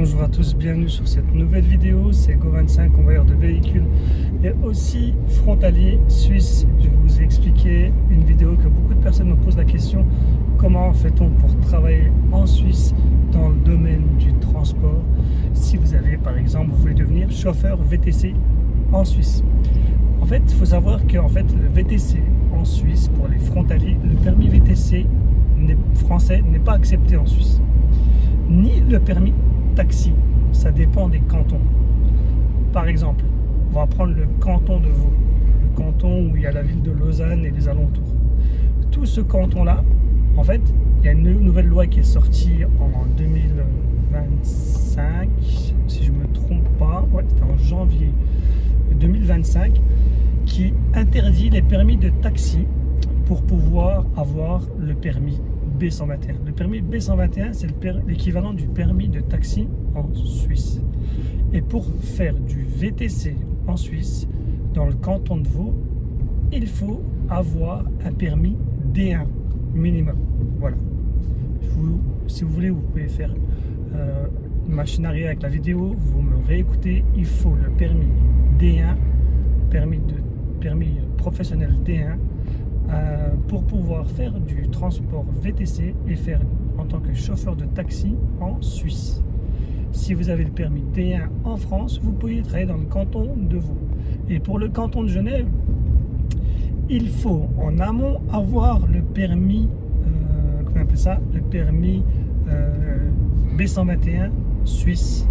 Bonjour à tous, bienvenue sur cette nouvelle vidéo. C'est Go25, convoyeur de véhicules et aussi frontalier suisse. Je vais vous expliquer une vidéo que beaucoup de personnes me posent la question: comment fait-on pour travailler en Suisse dans le domaine du transport si vous avez, par exemple, vous voulez devenir chauffeur VTC en Suisse. En fait, il faut savoir que le VTC en Suisse, pour les frontaliers, le permis VTC français n'est pas accepté en Suisse, ni le permis taxi. Ça dépend des cantons. Par exemple, on va prendre le canton de Vaud, le canton où il y a la ville de Lausanne et les alentours. Tout ce canton-là, en fait, il y a une nouvelle loi qui est sortie en 2025, si je ne me trompe pas, ouais, c'était en janvier 2025, qui interdit les permis de taxi pour pouvoir avoir le permis B121. Le permis B121, c'est l'équivalent du permis de taxi en Suisse. Et pour faire du VTC en Suisse, dans le canton de Vaud, il faut avoir un permis D1 minimum. Voilà. Si vous voulez, vous pouvez faire machine arrière avec la vidéo, vous me réécoutez. Il faut le permis D1, permis professionnel D1, pour pouvoir faire du transport VTC et faire en tant que chauffeur de taxi en Suisse. Si vous avez le permis D1 en France, vous pouvez travailler dans le canton de Vaud. Et pour le canton de Genève, il faut en amont avoir le permis, comment on appelle ça, le permis B121 suisse.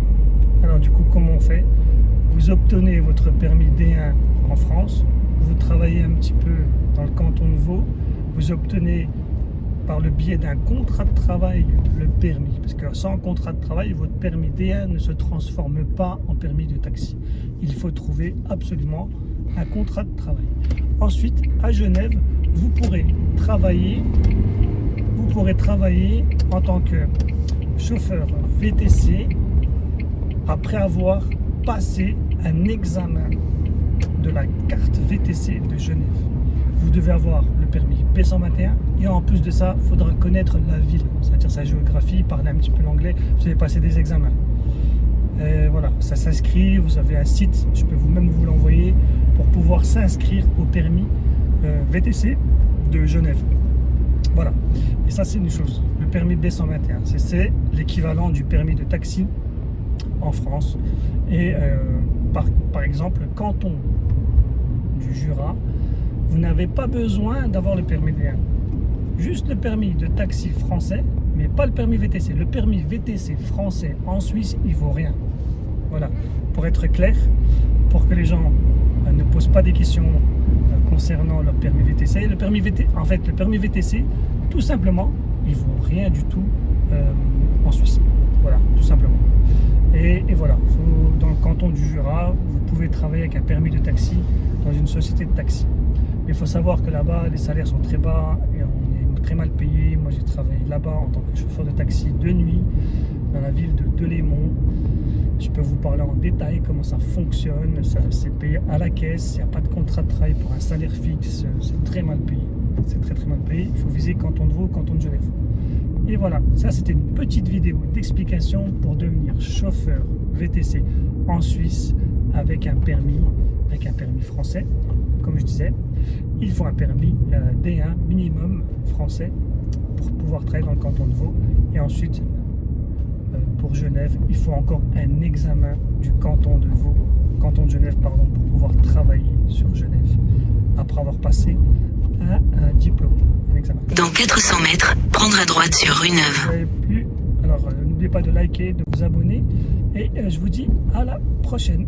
Alors du coup, comment on fait? Vous obtenez votre permis D1 en France, vous travaillez un petit peu dans le canton de Vaud, vous obtenez par le biais d'un contrat de travail le permis, parce que sans contrat de travail, votre permis D1 ne se transforme pas en permis de taxi. Il faut trouver absolument un contrat de travail. Ensuite, à Genève, vous pourrez travailler en tant que chauffeur VTC après avoir passé un examen de la carte VTC de Genève. Vous devez avoir le permis B121 et en plus de ça, il faudra connaître la ville, c'est-à-dire sa géographie, parler un petit peu l'anglais, vous allez passer des examens. Et voilà, ça s'inscrit, vous avez un site, je peux même vous l'envoyer pour pouvoir s'inscrire au permis VTC de Genève. Voilà, et ça c'est une chose, le permis B121, c'est l'équivalent du permis de taxi en France. Et par exemple, le canton du Jura, vous n'avez pas besoin d'avoir le permis D1. Juste le permis de taxi français, mais pas le permis VTC. Le permis VTC français en Suisse, il vaut rien. Voilà, pour être clair, pour que les gens ne posent pas des questions concernant leur permis VTC. Le permis VTC, tout simplement, il vaut rien du tout en Suisse. Voilà, tout simplement. Et voilà, dans le canton du Jura, vous pouvez travailler avec un permis de taxi dans une société de taxi. Mais il faut savoir que là-bas, les salaires sont très bas et on est très mal payé. Moi, j'ai travaillé là-bas en tant que chauffeur de taxi de nuit dans la ville de Delémont. Je peux vous parler en détail comment ça fonctionne. C'est payé à la caisse, il n'y a pas de contrat de travail pour un salaire fixe. C'est très mal payé. C'est très très mal payé. Il faut viser canton de Vaud, canton de Genève. Et voilà, ça c'était une petite vidéo d'explication pour devenir chauffeur VTC en Suisse avec un permis français. Comme je disais, il faut un permis D1 minimum français pour pouvoir travailler dans le canton de Vaud. Et ensuite, pour Genève, il faut encore un examen du canton de Vaud, canton de Genève, pardon, pour pouvoir travailler sur Genève après avoir passé un diplôme, un examen. Dans 400 mètres, prendre à droite sur rue Neuve. Alors, n'oubliez pas de liker, de vous abonner et je vous dis à la prochaine.